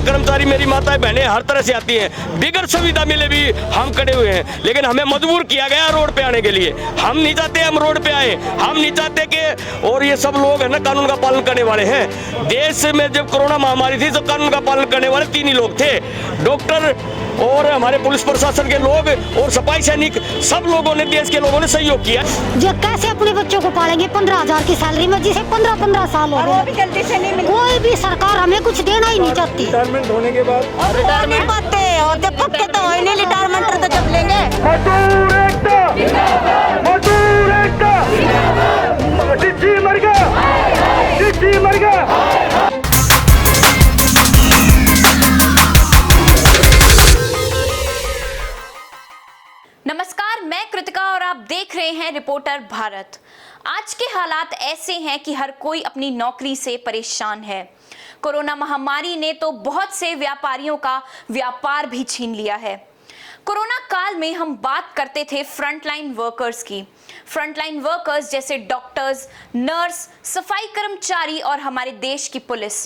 कर्मचारी, मेरी माताएं बहनें हर तरह से आती हैं, बिगड़ सुविधा मिले भी हम खड़े हुए हैं, लेकिन हमें मजबूर किया गया रोड पे आने के लिए। हम नहीं चाहते हम रोड पे आए, हम नहीं चाहते कि, और ये सब लोग है ना कानून का पालन करने वाले हैं। देश में जब कोरोना महामारी थी तो कानून का पालन करने वाले 3 ही लोग थे, डॉक्टर और हमारे पुलिस प्रशासन के लोग और सफाई सैनिक, सब लोगों ने, देश के लोगों ने सहयोग किया। जो कैसे अपने बच्चों को पालेंगे 15,000 की सैलरी में, जिसे 15-15 साल हो गए, जल्दी से नहीं मिली। कोई भी सरकार हमें कुछ देना ही नहीं चाहती। रिटायरमेंट होने के बाद रिटायरमेंट पाते और जब पक्के तो होने रिटायरमेंट तो जब लेंगे। मजदूर एकता, मजदूर एकता, जिद्दी मर गया, जिद्दी मर गया। नमस्कार, मैं कृतिका और आप देख रहे हैं रिपोर्टर भारत। आज के हालात ऐसे हैं कि हर कोई अपनी नौकरी से परेशान है। कोरोना महामारी ने तो बहुत से व्यापारियों का व्यापार भी छीन लिया है। कोरोना काल में हम बात करते थे फ्रंटलाइन वर्कर्स की। फ्रंटलाइन वर्कर्स जैसे डॉक्टर्स, नर्स, सफाई कर्मचारी और हमारे देश की पुलिस।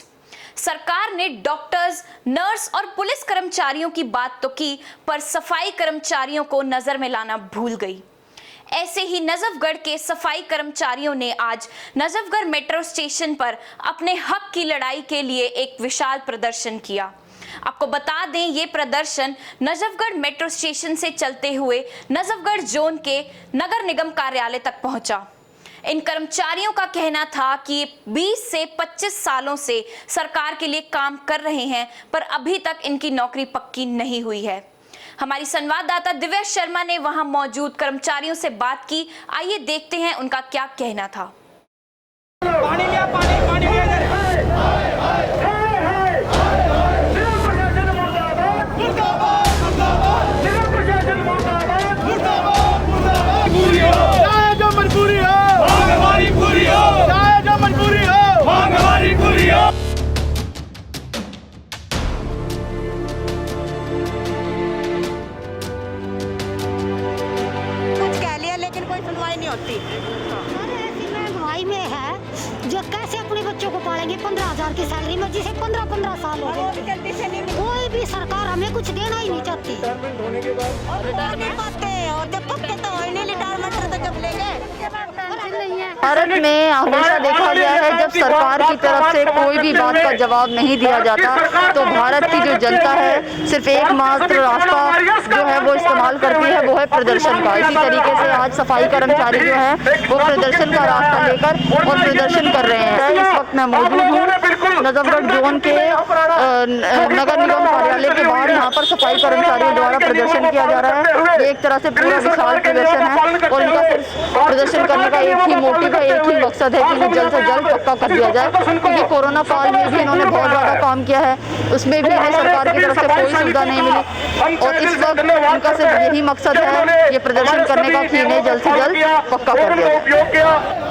सरकार ने डॉक्टर्स, नर्स और पुलिस कर्मचारियों की बात तो की, पर सफाई कर्मचारियों को नजर में लाना भूल गई। ऐसे ही नजफगढ़ के सफाई कर्मचारियों ने आज नजफगढ़ मेट्रो स्टेशन पर अपने हक की लड़ाई के लिए एक विशाल प्रदर्शन किया। आपको बता दें, ये प्रदर्शन नजफगढ़ मेट्रो स्टेशन से चलते हुए नजफगढ़ जोन के नगर निगम कार्यालय तक पहुंचा। इन कर्मचारियों का कहना था कि 20 से 25 सालों से सरकार के लिए काम कर रहे हैं, पर अभी तक इनकी नौकरी पक्की नहीं हुई है। हमारी संवाददाता दिव्या शर्मा ने वहां मौजूद कर्मचारियों से बात की। आइए देखते हैं उनका क्या कहना था। पानी लिया, पानी लिया इधर। जो कैसे अपने बच्चों को पालेंगे 15,000 की सैलरी में, जिसे 15-15 साल हो गए, जल्दी से नहीं मिली। कोई भी सरकार हमें कुछ देना ही नहीं चाहती। रिटायरमेंट होने के बाद रिटायरमेंट पाते और जब पक्के तो होने रिटायरमेंट तो जब लेंगे। भारत में हमेशा देखा गया है, जब सरकार की तरफ से कोई भी बात का जवाब नहीं दिया जाता तो भारत की जो जनता है सिर्फ एकमात्र रास्ता जो है वो इस्तेमाल करती है, वो है प्रदर्शन का। इसी तरीके से आज सफाई कर्मचारी जो है वो प्रदर्शन का रास्ता लेकर और प्रदर्शन कर रहे हैं। इस वक्त मैं मौजूद हूँ नजफगढ़ जोन के नगर निगम कार्यालय के बाहर। यहाँ पर सफाई कर्मचारियों द्वारा प्रदर्शन किया जा रहा है। ये एक तरह से पूरा विशाल प्रदर्शन है और इनका सिर्फ प्रदर्शन करने का एक ही मोटिव है, एक ही मकसद है कि इन्हें जल्द से जल्द पक्का कर दिया जाए। क्योंकि कोरोना काल में भी इन्होंने बहुत ज़्यादा काम किया है, उसमें भी इन्हें सरकार की तरफ से कोई सुविधा नहीं मिली और इस वक्त इनका सिर्फ यही मकसद है ये प्रदर्शन करने का कि इन्हें जल्द से जल्द पक्का कर दिया जाए।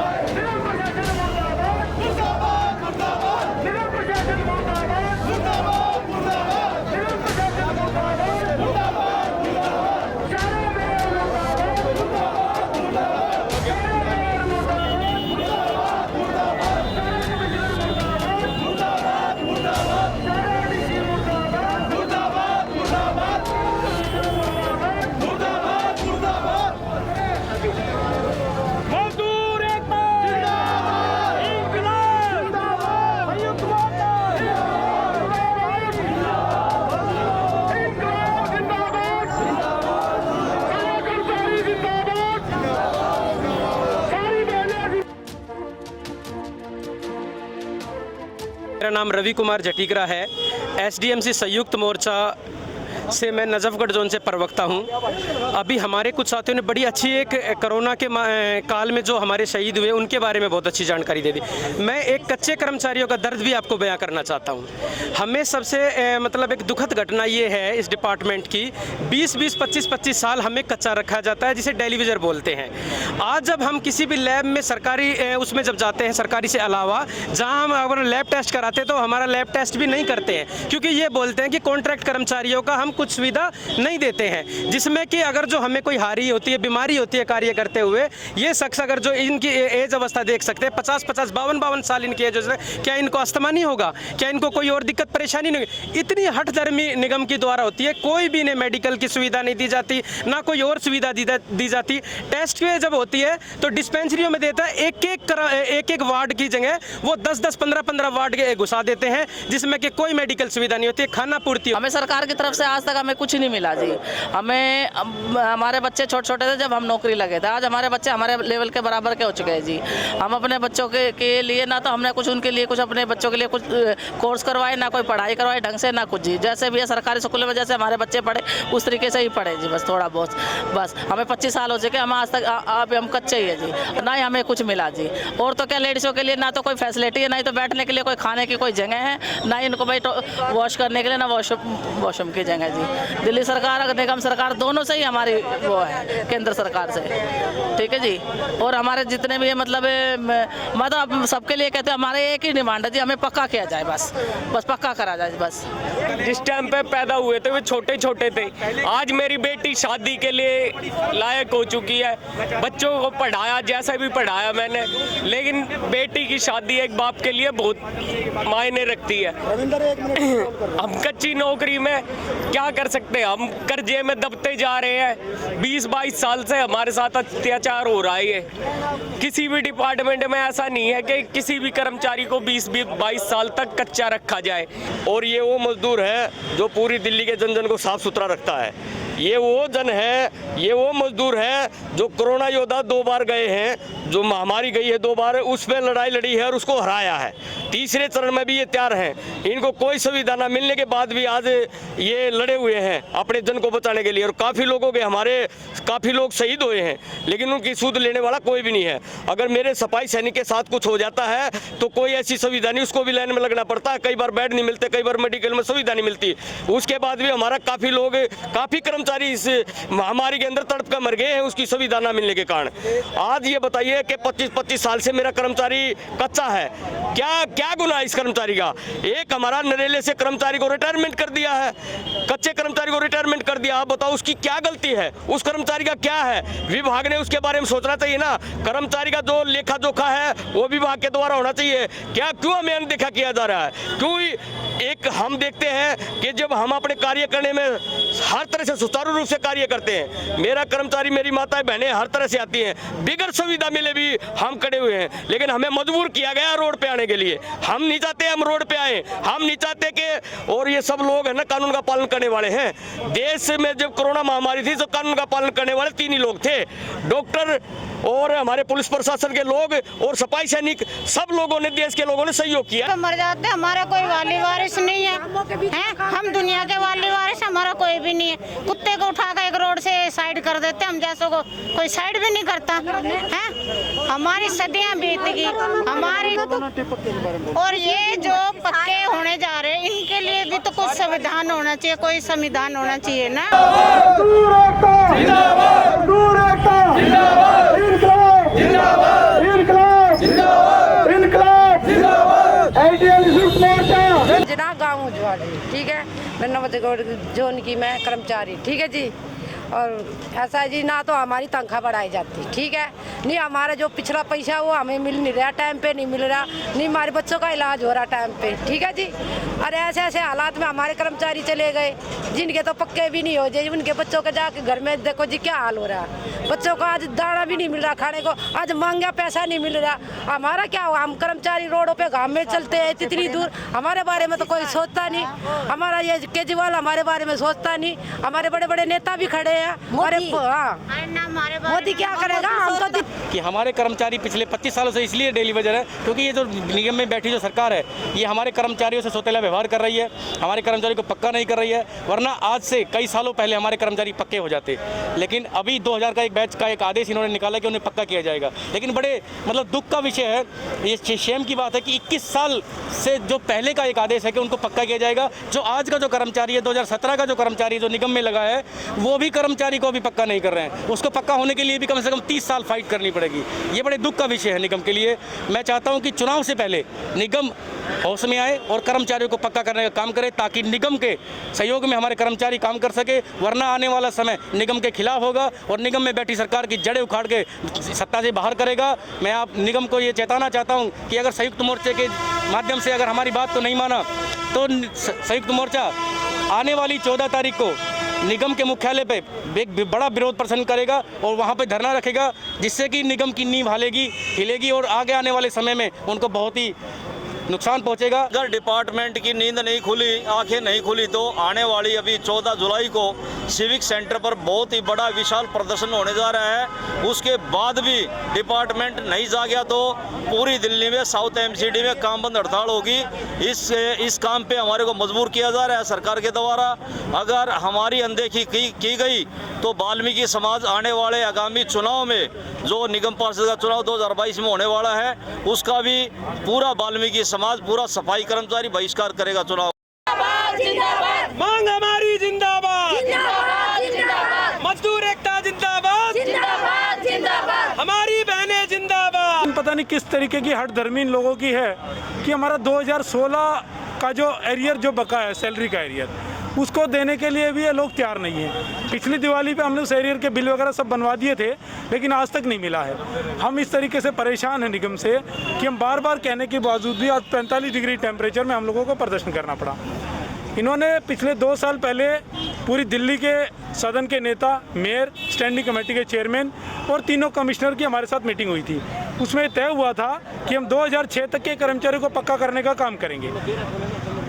मेरा नाम रवि कुमार जटीकरा है। एसडीएमसी संयुक्त मोर्चा से मैं नजफगढ़ जोन से प्रवक्ता हूं। अभी हमारे कुछ साथियों ने बड़ी अच्छी एक कोरोना के काल में जो हमारे शहीद हुए उनके बारे में बहुत अच्छी जानकारी दे दी। मैं एक कच्चे कर्मचारियों का दर्द भी आपको बयां करना चाहता हूं। हमें सबसे मतलब एक दुखद घटना ये है इस डिपार्टमेंट की, 20-20, 25-25 साल हमें कच्चा रखा जाता है, जिसे डेलीविजर बोलते हैं। आज जब हम किसी भी लैब में सरकारी उसमें जब जाते हैं, सरकारी से अलावा जहाँ हम अगर लैब टेस्ट कराते हैं तो हमारा लैब टेस्ट भी नहीं करते हैं, क्योंकि ये बोलते हैं कि कॉन्ट्रैक्ट कर्मचारियों का हम कुछ सुविधा नहीं देते हैं, जिसमें कि अगर जो हमें कोई हारी होती है, बीमारी होती है कार्य करते हुए, ये शख्स अगर जो इनकी एज अवस्था देख सकते हैं 50-50, 52-52 साल इनकी एज है, क्या इनको अस्थमा नहीं होगा, क्या इनको कोई और दिक्कत परेशानी नहीं होगी? इतनी हठधर्मी निगम की द्वारा होती है, कोई भी इन्हें मेडिकल की सुविधा नहीं दी जाती, ना कोई और सुविधा दी जाती। टेस्ट जब होती है तो डिस्पेंसरियों में देता है, एक वार्ड की जगह वो 10-10, 15-15 वार्ड के घुसा देते हैं, जिसमें कि कोई मेडिकल सुविधा नहीं होती है, खाना पूर्ति। हमें सरकार की तरफ से आज तक हमें कुछ नहीं मिला जी। हमें हमारे बच्चे छोटे छोटे थे जब हम नौकरी लगे थे, आज हमारे बच्चे हमारे लेवल के बराबर के हो चुके हैं जी। हम अपने बच्चों के लिए ना तो हमने कुछ उनके लिए कुछ अपने बच्चों के लिए कुछ कोर्स करवाए, ना कोई पढ़ाई करवाई ढंग से, ना कुछ जी। जैसे भी है सरकारी स्कूल में जैसे हमारे बच्चे पढ़े उस तरीके से ही पढ़े जी, बस थोड़ा बहुत। बस हमें 25 साल हो चुके, हम आज तक अब हम कच्चे ही है जी, ना ही हमें कुछ मिला जी। और तो क्या लेडीज़ों के लिए ना तो कोई फैसिलिटी है, ना ही तो बैठने के लिए कोई खाने की कोई जगह है, ना ही इनको भाई वॉश करने के लिए ना वॉशरूम की जगह जी। दिल्ली सरकार निगम सरकार दोनों से ही हमारी वो है, केंद्र सरकार से, ठीक है जी। और हमारे जितने भी मतलब सबके लिए कहते हैं, हमारे एक ही डिमांड है जी, हमें पक्का किया जाए, बस पक्का करा जाए बस। जिस टाइम पे पैदा हुए थे वे छोटे छोटे थे, आज मेरी बेटी शादी के लिए लायक हो चुकी है, बच्चों को पढ़ाया जैसा भी पढ़ाया मैंने, लेकिन बेटी की शादी एक बाप के लिए बहुत मायने रखती है। हम कच्ची नौकरी में क्या कर सकते हैं, हम कर्जे में दबते जा रहे हैं। 20-22 साल से हमारे साथ अत्याचार हो रहा है। किसी भी डिपार्टमेंट में ऐसा नहीं है कि किसी भी कर्मचारी को 20-22 साल तक कच्चा रखा जाए। और ये वो मजदूर है जो पूरी दिल्ली के जन को साफ सुथरा रखता है। ये वो मजदूर है जो कोरोना योद्धा 2 बार गए हैं, जो महामारी गई है 2 बार, उस पर लड़ाई लड़ी है और उसको हराया है। तीसरे चरण में भी ये तैयार हैं। इनको कोई सुविधा न मिलने के बाद भी आज ये लड़े हुए हैं अपने जन को बचाने के लिए। और काफ़ी लोग शहीद हुए हैं, लेकिन उनकी सूद लेने वाला कोई भी नहीं है। अगर मेरे सफाई सैनिक के साथ कुछ हो जाता है तो कोई ऐसी सुविधा नहीं, उसको भी लाइन में लगना पड़ता है। कई बार बेड नहीं मिलते, कई बार मेडिकल में सुविधा नहीं मिलती। उसके बाद भी हमारा काफ़ी कर्मचारी इस महामारी के अंदर तड़प कर मर गए हैं उसकी सुविधा न मिलने के कारण। आज ये बताइए कि 25 साल से मेरा कर्मचारी कच्चा है, क्या गुनाह इस कर्मचारी का? एक हमारा नरेले से कर्मचारी को रिटायरमेंट कर दिया है, कच्चे कर्मचारी को रिटायरमेंट कर दिया। आप बताओ उसकी क्या गलती है, उस कर्मचारी का क्या है? विभाग ने उसके बारे में सोचना चाहिए ना। कर्मचारी का जो लेखा जोखा है वो विभाग के द्वारा होना चाहिए। क्यों हमें अनदेखा किया जा रहा है? क्यों एक हम देखते हैं कि जब हम अपने कार्य करने में हर तरह से सुचारू रूप से कार्य करते हैं, मेरा कर्मचारी, मेरी माताएं बहनें हर तरह से आती हैं, बिगर सुविधा मिले भी हम खड़े हुए हैं, लेकिन हमें मजबूर किया गया रोड पे आने के लिए। हम नहीं चाहते हम रोड पे आए, हम नहीं चाहते कि, और ये सब लोग है ना कानून का पालन करने वाले हैं। देश में जब कोरोना महामारी थी तो कानून का पालन करने वाले 3 ही लोग थे, डॉक्टर और हमारे पुलिस प्रशासन के लोग और सफाई सैनिक। सब लोगों ने, देश के लोगों ने सहयोग किया। तो मर जाते, हमारा कोई वाली वारिस नहीं है, हम दुनिया के वाली वारिस हमारा कोई भी नहीं है। कुत्ते को उठाकर एक रोड से साइड कर देते, हम जैसों को कोई साइड भी नहीं करता है। हमारी सदियां बीत गई हमारी। और ये जो पक्के होने जा रहे हैं इनके लिए भी तो कुछ संविधान होना चाहिए, कोई संविधान होना चाहिए ना। जना गाँव उजवाड़ी, ठीक है। मैं नवदगढ़ जोन की मैं कर्मचारी, ठीक है जी। और ऐसा है जी, ना तो हमारी तनख्वाह बढ़ाई जाती, ठीक है, नहीं हमारा जो पिछला पैसा वो हमें मिल नहीं रहा, टाइम पे नहीं मिल रहा, नहीं हमारे बच्चों का इलाज हो रहा टाइम पे, ठीक है जी। और ऐसे हालात में हमारे कर्मचारी चले गए जिनके तो पक्के भी नहीं हो जाए, उनके बच्चों के जाके घर में देखो जी क्या हाल हो रहा है। बच्चों को आज दाना भी नहीं मिल रहा खाने को, आज महंगा पैसा नहीं मिल रहा। हमारा क्या हुआ, हम कर्मचारी रोडों पे घाम में चलते हैं इतनी दूर, हमारे बारे में तो कोई सोचता नहीं। हमारा ये केजरीवाल हमारे बारे में सोचता नहीं, हमारे बड़े बड़े नेता भी खड़े हैं। मोदी क्या करेगा? हम तो कि हमारे कर्मचारी पिछले 25 सालों से इसलिए डेली वजह है क्योंकि ये जो निगम में बैठी जो सरकार है ये हमारे कर्मचारियों से सौतेला व्यवहार कर रही है, हमारे कर्मचारी को पक्का नहीं कर रही है। वरना आज से कई सालों पहले हमारे कर्मचारी पक्के हो जाते, लेकिन अभी 2000 का एक बैच का एक आदेश इन्होंने निकाला कि उन्हें पक्का किया जाएगा। लेकिन बड़े मतलब दुख का विषय है, ये शेम की बात है कि 21 साल से जो पहले का एक आदेश है कि उनको पक्का किया जाएगा, जो आज का जो कर्मचारी है 2017 का जो कर्मचारी जो निगम में लगा है वो भी कर्मचारी को भी पक्का नहीं कर रहे हैं। उसको पक्का होने के लिए भी कम से कम 30 साल फाइट करनी पड़ेगी। ये बड़े दुख का विषय है निगम के लिए। मैं चाहता हूं कि चुनाव से पहले निगम होश में आए और कर्मचारियों को पक्का करने का काम करे, ताकि निगम के सहयोग में हमारे कर्मचारी काम कर सके। वरना आने वाला समय निगम के खिलाफ होगा और निगम में बैठी सरकार की जड़ें उखाड़ के सत्ता से बाहर करेगा। मैं आप निगम को ये चेताना चाहता हूं कि अगर संयुक्त मोर्चे के माध्यम से अगर हमारी बात को नहीं माना तो संयुक्त मोर्चा आने वाली 14 तारीख को निगम के मुख्यालय पे एक बड़ा विरोध प्रदर्शन करेगा और वहाँ पे धरना रखेगा, जिससे कि निगम की नींव हिलेगी और आगे आने वाले समय में उनको बहुत ही नुकसान पहुंचेगा। अगर डिपार्टमेंट की नींद नहीं खुली, आंखें नहीं खुली, तो आने वाली अभी 14 जुलाई को सिविक सेंटर पर बहुत ही बड़ा विशाल प्रदर्शन होने जा रहा है। उसके बाद भी डिपार्टमेंट नहीं जागा तो पूरी दिल्ली में साउथ एमसीडी में काम बंद हड़ताल होगी। इस काम पे हमारे को मजबूर किया जा रहा है सरकार के द्वारा। अगर हमारी अनदेखी की गई तो वाल्मीकि समाज आने वाले आगामी चुनाव में, जो निगम पार्षद का चुनाव 2022 में होने वाला है, उसका भी पूरा वाल्मीकि समाज, पूरा सफाई कर्मचारी बहिष्कार करेगा चुनाव। मांग हमारी जिंदाबाद, मजदूर एकता जिंदाबाद, हमारी बहनें जिंदाबाद। पता नहीं किस तरीके की हठधर्मी इन लोगों की है कि हमारा 2016 का जो एरियर जो बका है, सैलरी का एरियर, उसको देने के लिए भी ये लोग तैयार नहीं है। पिछली दिवाली पे हमने उस एरियर के बिल वगैरह सब बनवा दिए थे, लेकिन आज तक नहीं मिला है। हम इस तरीके से परेशान हैं निगम से कि हम बार बार कहने के बावजूद भी आज 45 डिग्री टेम्परेचर में हम लोगों को प्रदर्शन करना पड़ा। इन्होंने पिछले 2 साल पहले पूरी दिल्ली के सदन के नेता, मेयर, स्टैंडिंग कमेटी के चेयरमैन और तीनों कमिश्नर की हमारे साथ मीटिंग हुई थी। उसमें तय हुआ था कि हम 2006 तक के कर्मचारियों को पक्का करने का काम करेंगे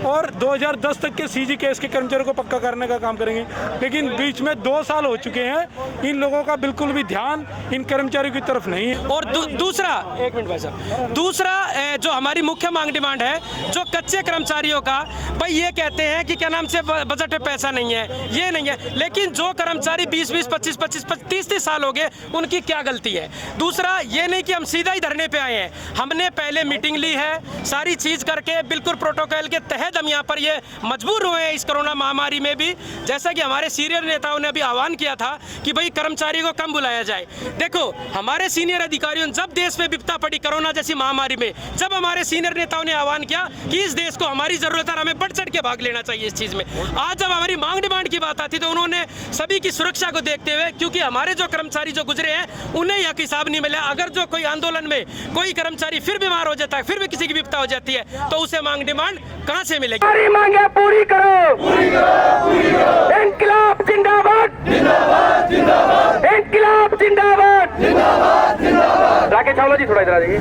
और 2010 तक के सीजी केस के कर्मचारियों को पक्का करने का काम करेंगे। लेकिन बीच में 2 साल हो चुके हैं, इन लोगों का बिल्कुल भी ध्यान इन कर्मचारियों की तरफ नहीं है। और दूसरा, एक मिनट भाई साहब, दूसरा जो हमारी मुख्य मांग डिमांड है, जो कच्चे कर्मचारियों का, भाई ये कहते हैं कि क्या नाम से बजट में पैसा नहीं है, ये नहीं है, लेकिन जो कर्मचारी 20-20, 25-25, 30-30 साल हो गए, उनकी क्या गलती है? दूसरा ये नहीं कि हम सीधा ही धरने पे आए हैं, हमने पहले मीटिंग ली है, सारी चीज करके बिल्कुल प्रोटोकॉल के तहत हम यहाँ पर ये मजबूर हुए हैं इस कोरोना महामारी में भी। जैसा कि हमारे सीनियर नेताओं ने अभी आह्वान किया था कि भाई कर्मचारी को कम बुलाया जाए। देखो, हमारे सीनियर अधिकारियों ने जब देश में विपदा पड़ी कोरोना जैसी महामारी में, जब हमारे सीनियर नेताओं ने आह्वान किया कि इस देश को हमारी जरूरत है, हमें बढ़ चढ़ के भाग लेना चाहिए इस चीज में। आज जब हमारी मांग डिमांड की बात आती तो उन्होंने सभी की सुरक्षा को देखते हुए, क्योंकि हमारे जो कर्मचारी जो गुजरे हैं उन्हें यह हिसाब नहीं मिला, अगर जो कोई आंदोलन में कोई कर्मचारी फिर बीमार हो जाता है, फिर भी किसी की विपदा हो जाती है, तो उसे मांग डिमांड कहां से मिलेगी? हमारी मांगे पूरी करो, पूरी करो, पूरी करो। इंकलाब जिंदाबाद, जिंदाबाद, जिंदाबाद। इंकलाब जिंदाबाद, जिंदाबाद, जिंदाबाद। राकेश चावला जी थोड़ा इधर आ जाइए।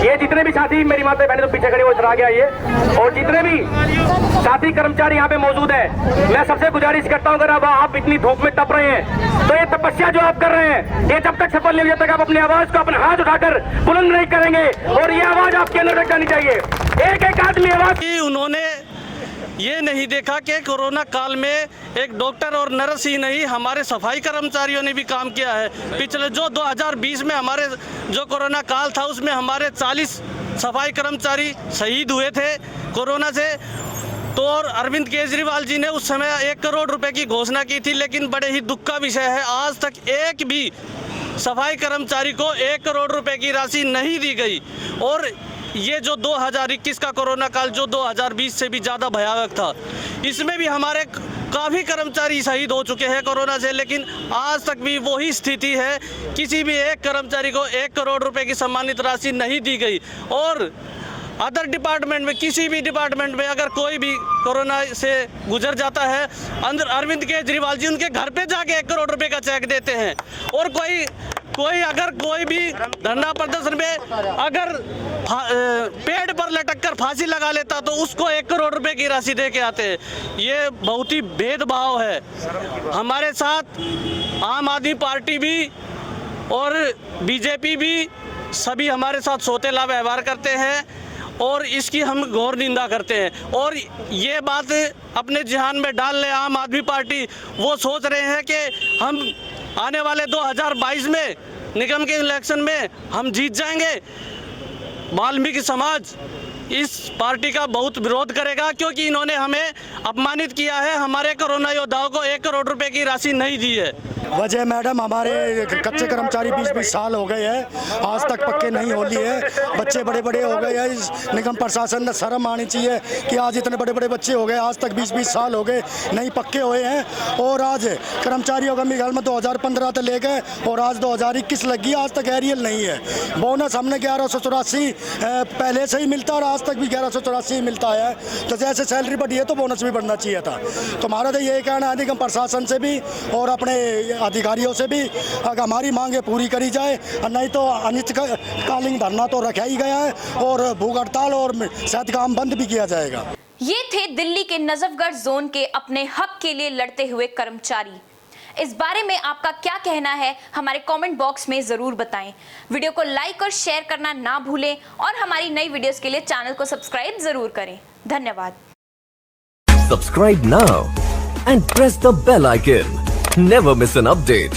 ये जितने भी साथी, मेरी माता बहने तो पीछे खड़े, वो इधर आ गया ये, और जितने भी साथी कर्मचारी यहाँ पे मौजूद है, मैं सबसे गुजारिश करता हूँ, अगर अब आप इतनी धूप में तप रहे हैं तो ये तपस्या जो आप कर रहे हैं, ये जब तक सफल नहीं हो, जब तक आप अपनी आवाज को अपने हाथ उठाकर बुलंद नहीं करेंगे, और ये आवाज आपके अंदर रख जानी चाहिए। एक एक आदमी आवाज। उन्होंने ये नहीं देखा कि कोरोना काल में एक डॉक्टर और नर्स ही नहीं, हमारे सफाई कर्मचारियों ने भी काम किया है। पिछले जो 2020 में हमारे जो कोरोना काल था, उसमें हमारे 40 सफाई कर्मचारी शहीद हुए थे कोरोना से। तो और अरविंद केजरीवाल जी ने उस समय 1 करोड़ रुपए की घोषणा की थी, लेकिन बड़े ही दुख का विषय है, आज तक एक भी सफाई कर्मचारी को 1 करोड़ रुपए की राशि नहीं दी गई। और ये जो 2021 का कोरोना काल जो 2020 से भी ज़्यादा भयावह था, इसमें भी हमारे काफ़ी कर्मचारी शहीद हो चुके हैं कोरोना से, लेकिन आज तक भी वही स्थिति है, किसी भी एक कर्मचारी को 1 करोड़ रुपए की सम्मानित राशि नहीं दी गई। और अदर डिपार्टमेंट में, किसी भी डिपार्टमेंट में अगर कोई भी कोरोना से गुजर जाता है, अंदर अरविंद केजरीवाल जी उनके घर पे जाके 1 करोड़ रुपए का चेक देते हैं। और कोई अगर कोई भी धरना प्रदर्शन में अगर पेड़ पर लटक कर फांसी लगा लेता तो उसको 1 करोड़ रुपए की राशि दे के आते हैं। ये बहुत ही भेदभाव है। हमारे साथ आम आदमी पार्टी भी और बीजेपी भी सभी हमारे साथ सौतेला व्यवहार करते हैं और इसकी हम घोर निंदा करते हैं। और ये बात अपने ज़हन में डाल ले आम आदमी पार्टी, वो सोच रहे हैं कि हम आने वाले 2022 में निगम के इलेक्शन में हम जीत जाएंगे। वाल्मीकि समाज इस पार्टी का बहुत विरोध करेगा, क्योंकि इन्होंने हमें अपमानित किया है। हमारे कोरोना योद्धाओं को 1 करोड़ रुपए की राशि नहीं दी है। वजह मैडम, हमारे कच्चे कर्मचारी 20-20 साल हो गए हैं, आज तक पक्के नहीं हो लिए। बच्चे बड़े बड़े हो गए हैं। इस निगम प्रशासन ने शर्म आनी चाहिए कि आज इतने बड़े बड़े बच्चे हो गए, आज तक 20-20 साल हो गए नहीं पक्के हुए हैं। और आज कर्मचारियों का मिसाल में 2015 से लेके और आज 2021 लगी, आज तक एरियल नहीं है। बोनस हमने 1184 पहले से ही मिलता और आज तक भी 1184 ही मिलता है। तो जैसे सैलरी बढ़ी है तो बोनस भी बढ़ना चाहिए था। तो हमारा तो यही कहना है निगम प्रशासन से भी और अपने अधिकारियों से भी, अगर हमारी मांगे पूरी करी जाए, नहीं तो अनिश्चितकालीन धरना तो रखा ही गया है और भूख हड़ताल और शायद काम बंद भी किया जाएगा। ये थे दिल्ली के नजफगढ़ जोन के अपने हक के लिए लड़ते हुए कर्मचारी। इस बारे में आपका क्या कहना है हमारे कमेंट बॉक्स में जरूर बताएं। वीडियो को लाइक और शेयर करना ना भूलें और हमारी नई वीडियोस के लिए चैनल को सब्सक्राइब जरूर करें। धन्यवाद। Subscribe now and press the bell icon. Never miss an update.